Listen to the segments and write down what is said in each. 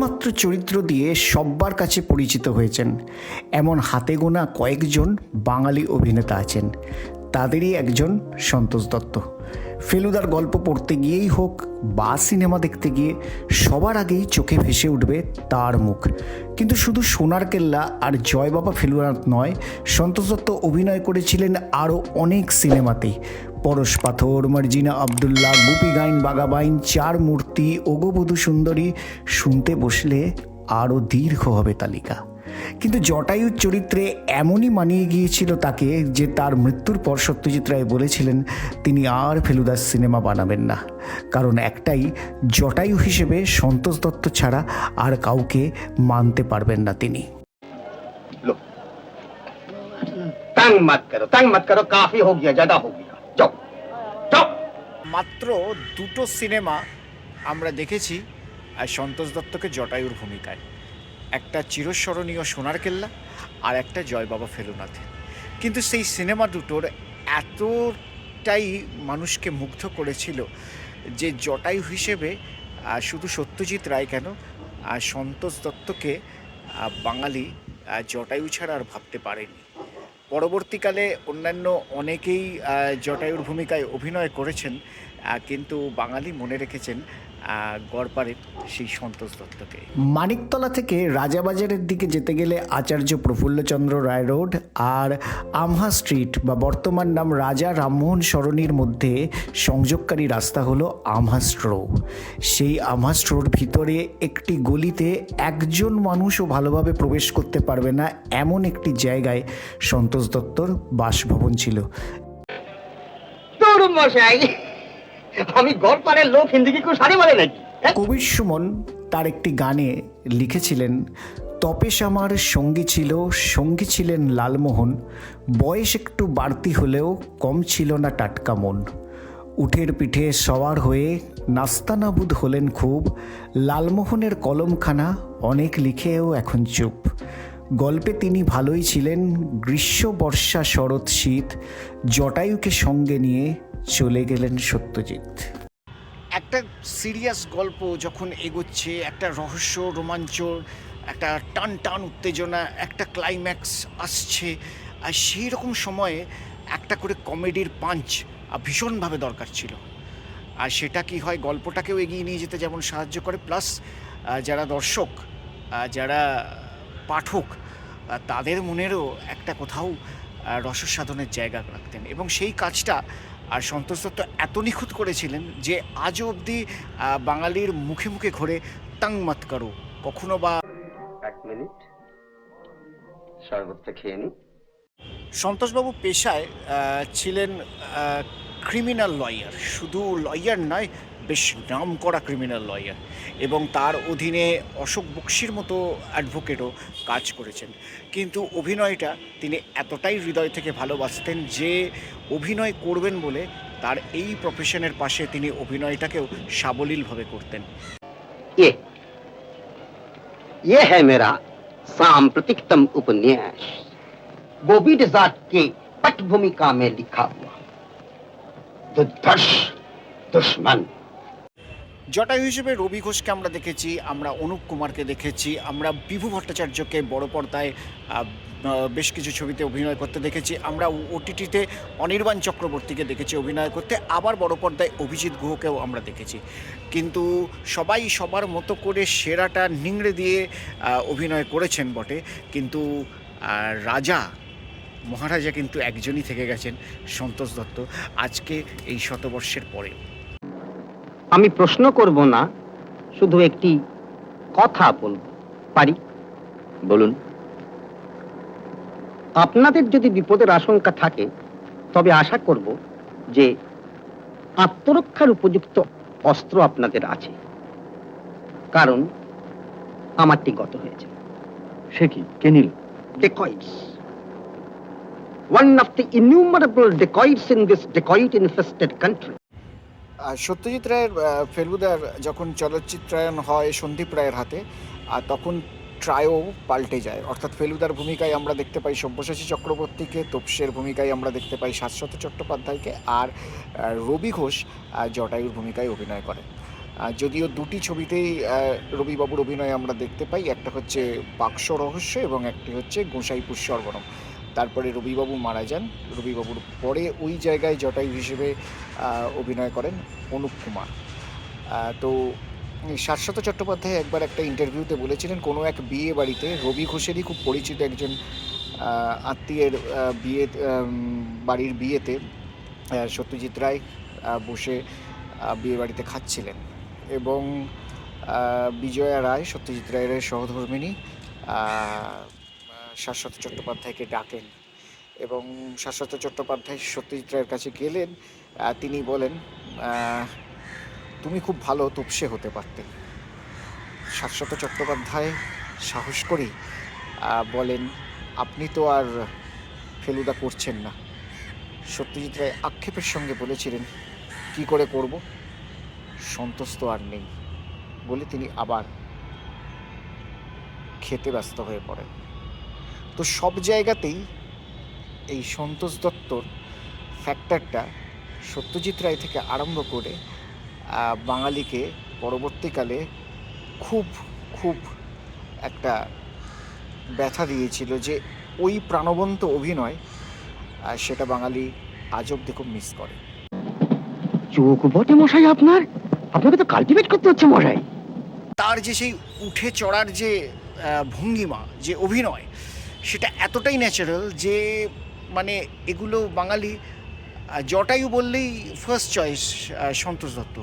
মাত্র চরিত্র দিয়ে সব্বার কাছে পরিচিত হয়েছেন এমন হাতে গোনা কয়েকজন বাঙালি অভিনেতা আছেন। তাদেরই একজন সন্তোষ দত্ত। ফেলুদার গল্প পড়তে গিয়েই হোক বা সিনেমা দেখতে গিয়ে সবার আগেই চোখে ভেসে উঠবে তার মুখ। কিন্তু শুধু সোনার কেল্লা আর জয় বাবা ফেলুনাথ নয়, সন্তোষ দত্ত অভিনয় করেছিলেন আরও অনেক সিনেমাতেই। পরশ পাথর, মার্জিনা আবদুল্লাহ, গুপি গাইন বাগাবাইন, চার মূর্তি, ওগোবধূ সুন্দরী, শুনতে বসলে আরও দীর্ঘ হবে তালিকা। কিন্তু জটায়ুর চরিত্রে এমনই মানিয়ে গিয়েছিল তাকে যে তার মৃত্যুর পর সত্যজিৎ রায় বলেছিলেন তিনি আর ফেলুদার সিনেমা বানাবেন না। কারণ একটাই, জটায়ু হিসেবে সন্তোষ দত্ত ছাড়া আর কাউকে মানতে পারবেন না তিনি। तंग मत करो, काफी हो गया, ज्यादा हो गया, जाओ जाओ। মাত্র দুটো সিনেমা আমরা দেখেছি আর সন্তোষ দত্তকে জটায়ুর ভূমিকায়, একটা চিরস্মরণীয় সোনার কেল্লা আর একটা জয় বাবা ফেলুনাথ। কিন্তু সেই সিনেমা দুটোর এতটাই মানুষকে মুগ্ধ করেছিল যে জটায়ু হিসেবে শুধু সত্যজিৎ রায় কেন, সন্তোষ দত্তকে বাঙালি জটায়ু ছাড়া আর ভাবতে পারেনি। পরবর্তীকালে অন্যান্য অনেকেই জটায়ুর ভূমিকায় অভিনয় করেছেন, কিন্তু বাঙালি মনে রেখেছেন গড়পাড়ের সেই সন্তোষ দত্তকে। মানিকতলা থেকে রাজাবাজারের দিকে যেতে গেলে আচার্য প্রফুল্লচন্দ্র রায় রোড আর আমহা স্ট্রিট বা বর্তমান নাম রাজা রামমোহন সরণির মধ্যে সংযোগকারী রাস্তা হলো আমহা স্ট্রো। সেই আমহা স্ট্রোর ভিতরে একটি গলিতে একজন মানুষও ভালোভাবে প্রবেশ করতে পারবে না এমন একটি জায়গায় সন্তোষ দত্তর বাসভবন ছিল। আমি গড়পাড়ের লোক, হিন্দি কি কেউ সারি বলে নাকি? কবির সুমন তার একটি গানে লিখেছিলেন, তপেশ আমার সঙ্গী ছিলেন লালমোহন, বয়স একটু বাড়তি হলেও কম ছিল না টাটকা মন। উঠের পিঠে সওয়ার হয়ে নাস্তানাবুদ হলেন খুব, লালমোহনের কলমখানা অনেক লিখেও এখন চুপ। গল্পে তিনি ভালোই ছিলেন, গ্রীষ্ম বর্ষা শরৎ শীত, জটায়ুকে সঙ্গে নিয়ে চলে গেলেন সত্যজিৎ। একটা সিরিয়াস গল্প যখন এগোচ্ছে, একটা রহস্য, রোমাঞ্চ, একটা টান টান উত্তেজনা, একটা ক্লাইম্যাক্স আসছে, আর সেই রকম সময়ে একটা করে কমেডির পাঞ্চ ভীষণভাবে দরকার ছিল। আর সেটা কি হয়, গল্পটাকেও এগিয়ে নিয়ে যেতে যেমন সাহায্য করে, প্লাস যারা দর্শক, যারা পাঠক, তাদের মনেরও একটা কোথাও রসসাধনের জায়গা রাখতেন। এবং সেই কাজটা আর সন্তোষ দত্ত এত নিখুঁত করেছিলেন যে আজও অবধি বাঙালির মুখে মুখে ঘোরে তাং মত করো। কখনো বা এক মিনিট, শরবতটা খেয়ে নি। সন্তোষবাবু পেশায় ছিলেন ক্রিমিনাল লয়ার, শুধু লয়ার নয়, বেশ নাম করা ক্রিমিনাল লয়ার, এবং তার অধীনে অশোক বক্সির মতো অ্যাডভোকেটও কাজ করেছেন। কিন্তু অভিনয়টা তিনি এতটাই হৃদয় থেকে ভালোবাসতেন যে অভিনয় করবেন বলে তার এই প্রফেশনের পাশে তিনি অভিনয়টাকেও সাবলীলভাবে করতেন। ये है मेरा सांप्रतिकतम उपन्यास, बोबी डिजार्ट के पट भूमिका में लिखा हुआ दुर्धर्ष दुश्मन। জটায়ু হিসেবে রবি ঘোষকে আমরা দেখেছি, আমরা অনুপ কুমারকে দেখেছি, আমরা বিভু ভট্টাচার্যকে বড় পর্দায় বেশ কিছু ছবিতে অভিনয় করতে দেখেছি, আমরা ওটিটিতে অনির্বাণ চক্রবর্তীকে দেখেছি অভিনয় করতে, আবার বড় পর্দায় অভিজিৎ গুহকেও আমরা দেখেছি। কিন্তু সবাই সবার মতো করে সেরাটা নিংড়ে দিয়ে অভিনয় করেছেন বটে, কিন্তু রাজা মহারাজা কিন্তু একজনই থেকে গেছেন, সন্তোষ দত্ত, আজকে এই শতবর্ষের পরে। আমি প্রশ্ন করব না, শুধু একটি কথা বলবো পারি? বলুন। আপনাদের যদি বিপদের আশঙ্কা থাকে তবে আশা করব যে আত্মরক্ষার উপযুক্ত অস্ত্র আপনাদের আছে, কারণ আমারটি গত হয়েছে। সে কি? কে নিল? ডেকয়েটস। One of the innumerable dacoits in this dacoit-infested country. Satyajit রায়ের ফেলুদার যখন চলচ্চিত্রায়ন হয় সন্দীপ রায়ের হাতে, আর তখন ট্রায়ও পাল্টে যায়। অর্থাৎ ফেলুদার ভূমিকায় আমরা দেখতে পাই সব্যসাচী চক্রবর্তীকে, তোপসের ভূমিকায় আমরা দেখতে পাই শাশ্বত চট্টোপাধ্যায়কে, আর রবি ঘোষ জটায়ুর ভূমিকায় অভিনয় করেন। যদিও দুটি ছবিতেই রবিবাবুর অভিনয় আমরা দেখতে পাই, একটা হচ্ছে বাক্স রহস্য এবং একটি হচ্ছে গোসাইপুর স্বর্গরম। তারপরে রবিবাবু মারা যান। রবিবাবুর পরে ওই জায়গায় জটায়ু হিসেবে অভিনয় করেন অনুপ কুমার। তো শাশ্বত চট্টোপাধ্যায় একবার একটা ইন্টারভিউতে বলেছিলেন, কোনো এক বিয়ে বাড়িতে রবি ঘোষেরই খুব পরিচিত একজন আত্মীয়ের বাড়ির বিয়েতে সত্যজিৎ রায় বসে বিয়ে বাড়িতে খাচ্ছিলেন এবং বিজয়া রায়, সত্যজিৎ রায়ের সহধর্মিণী, শাশ্বত চট্টোপাধ্যায়কে ডাকেন এবং শাশ্বত চট্টোপাধ্যায় সত্যজিৎ রায়ের কাছে গেলেন। তিনি বলেন, তুমি খুব ভালো তোপসে হতে পারতে। শাশ্বত চট্টোপাধ্যায় সাহস করেই বলেন, আপনি তো আর ফেলুদা করছেন না। সত্যজিৎ রায় আক্ষেপের সঙ্গে বলেছিলেন, কি করে করব, সন্তোষ তো আর নেই, বলে তিনি আবার খেতে ব্যস্ত হয়ে পড়েন। তো সব জায়গাতেই এই সন্তোষ দত্তর ফ্যাক্টরটা সত্যজিৎ রায় থেকে আরম্ভ করে বাঙালিকে পরবর্তীকালে খুব খুব একটা ব্যথা দিয়েছিল, যে ওই প্রাণবন্ত অভিনয় সেটা বাঙালি আজ অব্দি খুব মিস করে। চোখ বটে মশাই আপনার, আপনাকে তো কাল্টিভেট করতে হচ্ছে মশাই। তার যে সেই উঠে চড়ার যে ভঙ্গিমা, যে অভিনয়, সেটা এতটাই ন্যাচারাল যে মানে এগুলো বাঙালি জটায়ু বললেই ফার্স্ট চয়েস সন্তোষ দত্ত।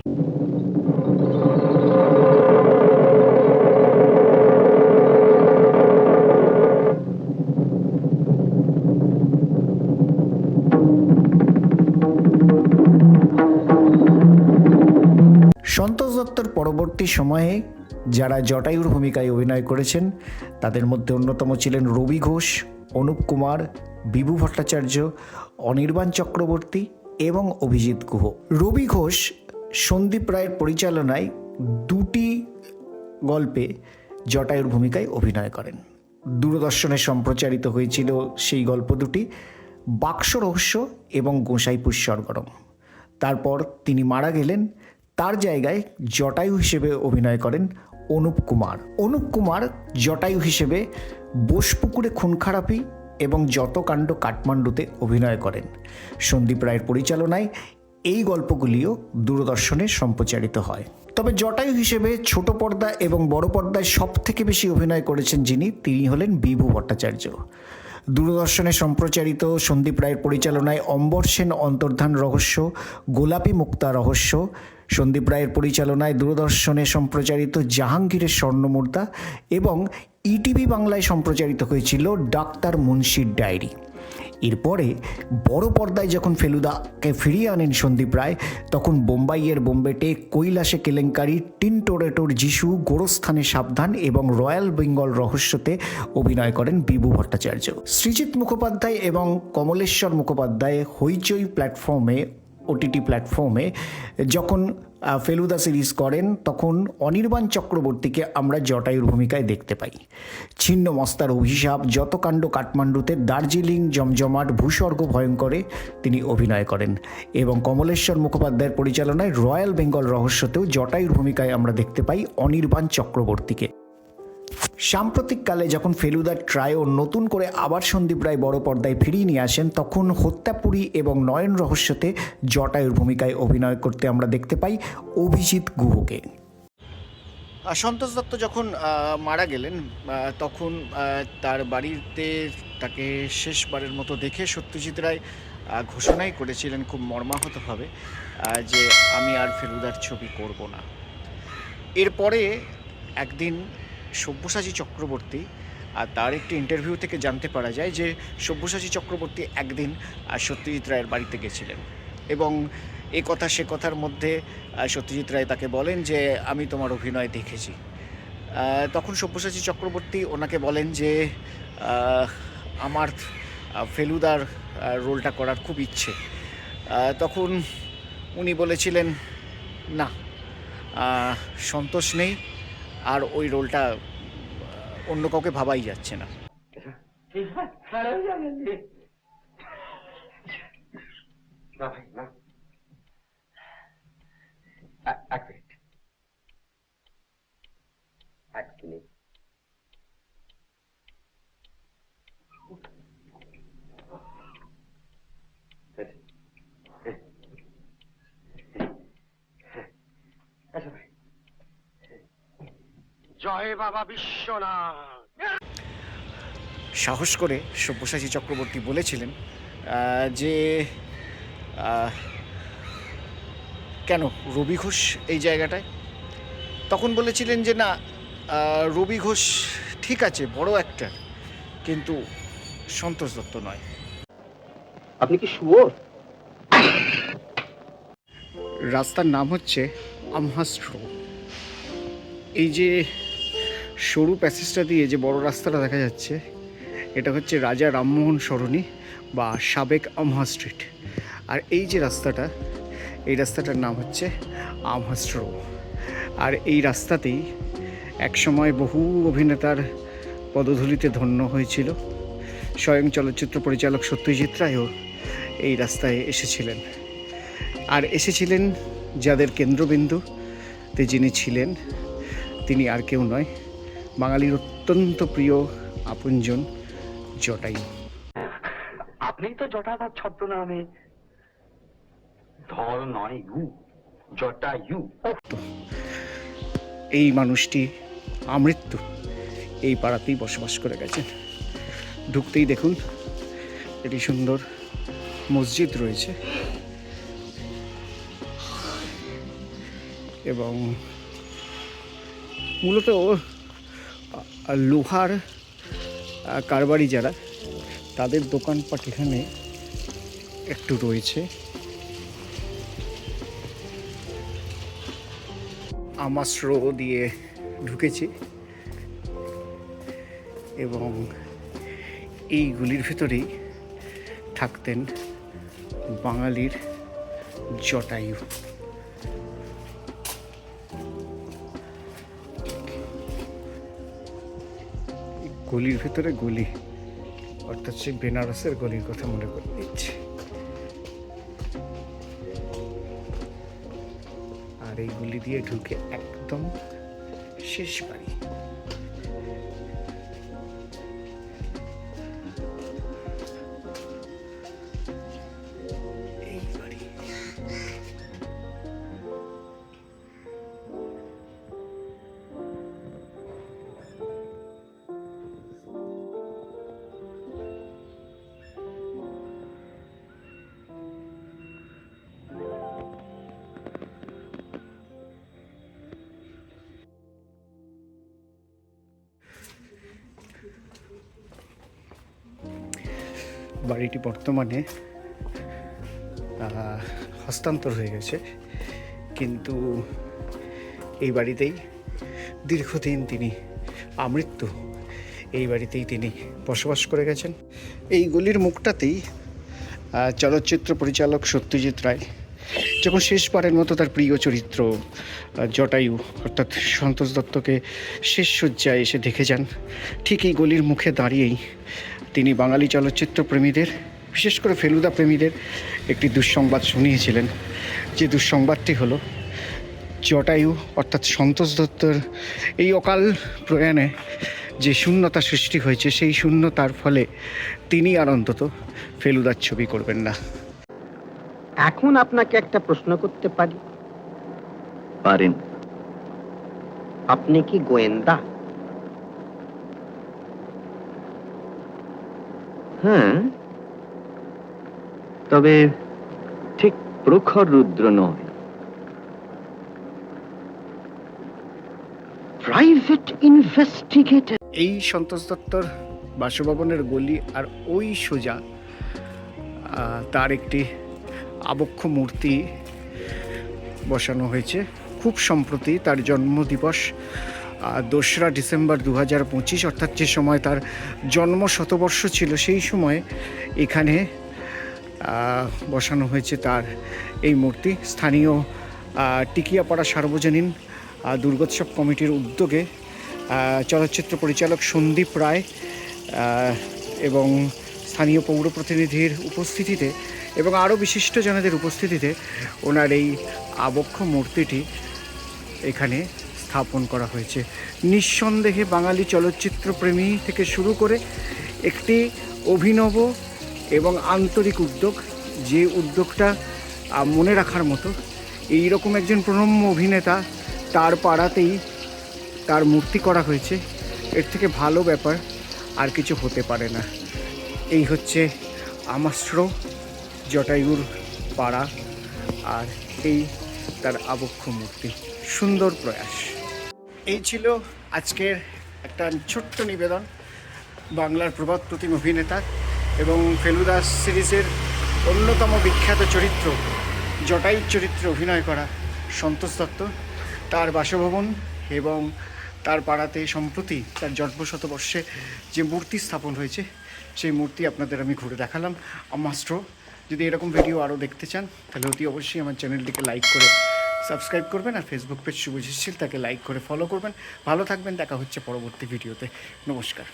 সন্তোষ দত্তর পরবর্তী সময়ে যারা জটায়ুর ভূমিকায় অভিনয় করেছেন তাদের মধ্যে অন্যতম ছিলেন রবি ঘোষ, অনুপ কুমার, বিভু ভট্টাচার্য, অনির্বাণ চক্রবর্তী এবং অভিজিৎ গুহ। রবি ঘোষ সন্দীপ রায়ের পরিচালনায় দুটি গল্পে জটায়ুর ভূমিকায় অভিনয় করেন। দূরদর্শনে সম্প্রচারিত হয়েছিল সেই গল্প দুটি, বাক্স রহস্য এবং গোসাইপুর স্বর্গরম। তারপর তিনি মারা গেলেন। তার জায়গায় জটায়ু হিসেবে অভিনয় করেন অনুপ কুমার। অনুপ কুমার জটায়ু হিসেবে বোসপুকুরে খুন খারাপি এবং যত কাণ্ড কাঠমান্ডুতে অভিনয় করেন। সন্দীপ রায়ের পরিচালনায় এই গল্পগুলিও দূরদর্শনে সম্প্রচারিত হয়। তবে জটায়ু হিসেবে ছোট পর্দা এবং বড় পর্দায় সব থেকে বেশি অভিনয় করেছেন যিনি, তিনি হলেন বিভু ভট্টাচার্য। দূরদর্শনে সম্প্রচারিত সন্দীপ রায়ের পরিচালনায় অম্বর সেন অন্তর্ধান রহস্য, গোলাপী মুক্তা রহস্য, সন্দীপ রায়ের পরিচালনায় দূরদর্শনে সম্প্রচারিত জাহাঙ্গীরের স্বর্ণমুদ্রা এবং ইটিভি বাংলায় সম্প্রচারিত হয়েছিল ডাক্তার মুন্সির ডায়েরি। এরপরে বড় পর্দায় যখন ফেলুদাকে ফিরিয়ে আনেন সন্দীপ রায়, তখন বোম্বাইয়ের বোম্বেটে, কৈলাসে কেলেঙ্কারি, টিনটোরেটোর যিশু, গোরস্থানে সাবধান এবং রয়্যাল বেঙ্গল রহস্যতে অভিনয় করেন বিভু ভট্টাচার্য। সৃজিত মুখোপাধ্যায় এবং কমলেশ্বর মুখোপাধ্যায় হইচই প্ল্যাটফর্মে, ওটিটি প্ল্যাটফর্মে যখন ফেলুদা সিরিজ করেন, তখন অনির্বাণ চক্রবর্তীকে আমরা জটায়ুর ভূমিকায় দেখতে পাই। ছিন্ন মস্তার অভিশাপ, যত কাণ্ড কাঠমান্ডুতে, দার্জিলিং, জমজমাট, ভূস্বর্গ ভয়ঙ্করে তিনি অভিনয় করেন এবং কমলেশ্বর মুখোপাধ্যায়ের পরিচালনায় রয়্যাল বেঙ্গল রহস্যতেও জটায়ুর ভূমিকায় আমরা দেখতে পাই অনির্বাণ চক্রবর্তীকে। সাম্প্রতিককালে যখন ফেলুদার ট্রায়ো নতুন করে আবার সন্দীপ রায় বড় পর্দায় ফিরিয়ে নিয়ে আসেন, তখন হত্যাপুরী এবং নয়ন রহস্যতে জটায়ুর ভূমিকায় অভিনয় করতে আমরা দেখতে পাই অভিজিৎ গুহকে। সন্তোষ দত্ত যখন মারা গেলেন, তখন তার বাড়িতে তাকে শেষবারের মতো দেখে সত্যজিৎ রায় ঘোষণাই করেছিলেন খুব মর্মাহতভাবে যে আমি আর ফেলুদার ছবি করব না। এরপরে একদিন সব্যসাচী চক্রবর্তী, আর তার একটি ইন্টারভিউ থেকে জানতে পারা যায় যে সব্যসাচী চক্রবর্তী একদিন সত্যজিৎ রায়ের বাড়িতে গেছিলেন এবং এ কথা সে কথার মধ্যে সত্যজিৎ রায় তাকে বলেন যে আমি তোমার অভিনয় দেখেছি। তখন সব্যসাচী চক্রবর্তী ওনাকে বলেন যে আমার ফেলুদার রোলটা করার খুব ইচ্ছে। তখন উনি বলেছিলেন না, সন্তোষ নেই, আর ওই রোলটা অন্য কাউকে ভাবাই যাচ্ছে না। এক মিনিট, জয় বাবা বিশ্বনাথ। সাহস করে সব্যসাচী চক্রবর্তী বলেছিলেন যে কেন রবি ঘোষ এই জায়গাটায়? তখন বলেছিলেন যে না, রবি ঘোষ ঠিক আছে, বড় অ্যাক্টর, কিন্তু সন্তোষ দত্ত নয়। আপনি কি শুয়োর? রাস্তার নাম হচ্ছে আমহাস্ট রোড। এই যে সরু প্যাসেজটা দিয়ে যে বড় রাস্তাটা দেখা যাচ্ছে, এটা হচ্ছে রাজা রামমোহন সরণি বা সাবেক আমহা স্ট্রিট। আর এই যে রাস্তাটা, এই রাস্তাটার নাম হচ্ছে আমহাস্ট রোড। আর এই রাস্তাতেই একসময় বহু অভিনেতার পদধূলিতে ধন্য হয়েছিল। স্বয়ং চলচ্চিত্র পরিচালক সত্যজিৎ রায়ও এই রাস্তায় এসেছিলেন। আর এসেছিলেন যাদের কেন্দ্রবিন্দুতে যিনি ছিলেন, তিনি আর কেউ নয়, বাঙালির অত্যন্ত প্রিয় আপনজন জটায়ু। আপনি তো জটাধার ছদ্মনামে ধর নয় ইউ, জটায়ু। এই মানুষটি আমৃত্যু এই পাড়াতেই বসবাস করে গেছেন। ঢুকতেই দেখুন একটি সুন্দর মসজিদ রয়েছে এবং মূলত লোহার কারবারি যারা, তাদের দোকানপাট এখানে একটু রয়েছে। আমাস্রো দিয়ে ঢুকেছি এবং এইগুলির ভেতরেই থাকতেন বাঙালির জটায়ু। গলির ভেতরে গলি, অর্থাৎ সেই বেনারসের গলির কথা মনে করে দিচ্ছে। আর এই গলি দিয়ে ঢুকে একদম শেষ বাড়ি। এই বাড়ি বাড়িটি বর্তমানে হস্তান্তর হয়ে গেছে, কিন্তু এই বাড়িতেই দীর্ঘদিন তিনি আমৃত্যু এই বাড়িতেই তিনি বসবাস করে গেছেন। এই গলির মুখটাতেই চলচ্চিত্র পরিচালক সত্যজিৎ রায় যখন শেষবারের মতো তার প্রিয় চরিত্র জটায়ু অর্থাৎ সন্তোষ দত্তকে শেষ শয্যায় এসে দেখে যান, ঠিক এই গলির মুখে দাঁড়িয়েই তিনি বাঙালি চলচ্চিত্র প্রেমীদের, বিশেষ করে ফেলুদা প্রেমীদের একটি দুঃসংবাদ শুনিয়েছিলেন। যে দুঃসংবাদটি হলো জটায়ু অর্থাৎ সন্তোষ দত্তর এই অকাল প্রয়াণে যে শূন্যতা সৃষ্টি হয়েছে, সেই শূন্যতার ফলে তিনি আর অন্তত ফেলুদার ছবি করবেন না। এখন আপনাকে একটা প্রশ্ন করতে পারি? পারেন। আপনি কি গোয়েন্দা? হ্যাঁ, তবে ঠিক প্রখর রুদ্র নয়। Private investigator. এই সন্তোষ দত্তর বাসভবনের গলি আর ওই সোজা তার একটি আবক্ষ মূর্তি বসানো হয়েছে। খুব সম্প্রতি তার জন্মদিবস 2রা ডিসেম্বর 2025, অর্থাৎ যে সময় তার জন্ম শতবর্ষ ছিল, সেই সময় এখানে বসানো হয়েছে তার এই মূর্তি। স্থানীয় টিকিয়াপাড়া সার্বজনীন দুর্গোৎসব কমিটির উদ্যোগে চলচ্চিত্র পরিচালক সন্দীপ রায় এবং স্থানীয় পৌর প্রতিনিধির উপস্থিতিতে এবং আরও বিশিষ্টজনদের উপস্থিতিতে ওনার এই আবক্ষ মূর্তিটি এখানে স্থাপন করা হয়েছে। নিঃসন্দেহে বাঙালি চলচ্চিত্র প্রেমী থেকে শুরু করে একটি অভিনব এবং আন্তরিক উদ্যোগ, যে উদ্যোগটা মনে রাখার মতো। এই রকম একজন প্রণম্য অভিনেতা তার পাড়াতেই তার মূর্তি করা হয়েছে। এর থেকে ভালো ব্যাপার আর কিছু হতে পারে না। এই হচ্ছে আমাস্ত্র জটায়ুর পাড়া, আর এই তার আবক্ষ মূর্তি। সুন্দর প্রয়াস। এই ছিল আজকের একটা ছোট্ট নিবেদন বাংলার প্রবাদ প্রতিম অভিনেতা এবং ফেলুদা সিরিজের অন্যতম বিখ্যাত চরিত্র জটায়ুর চরিত্রে অভিনয় করা সন্তোষ দত্ত, তার বাসভবন এবং তার পাড়াতে সম্প্রতি তার জন্মশতবর্ষে যে মূর্তি স্থাপন হয়েছে সেই মূর্তি আপনাদের আমি ঘুরে দেখালাম। আমাস্ত্র। যদি এরকম ভিডিও আরও দেখতে চান তাহলে অতি অবশ্যই আমার চ্যানেলটিকে লাইক করে সাবস্ক্রাইব করবেন, আর ফেসবুক পেজ শুভজিৎ শীল তাকে লাইক করে ফলো করবেন। ভালো থাকবেন, দেখা হচ্ছে পরবর্তী ভিডিওতে। নমস্কার।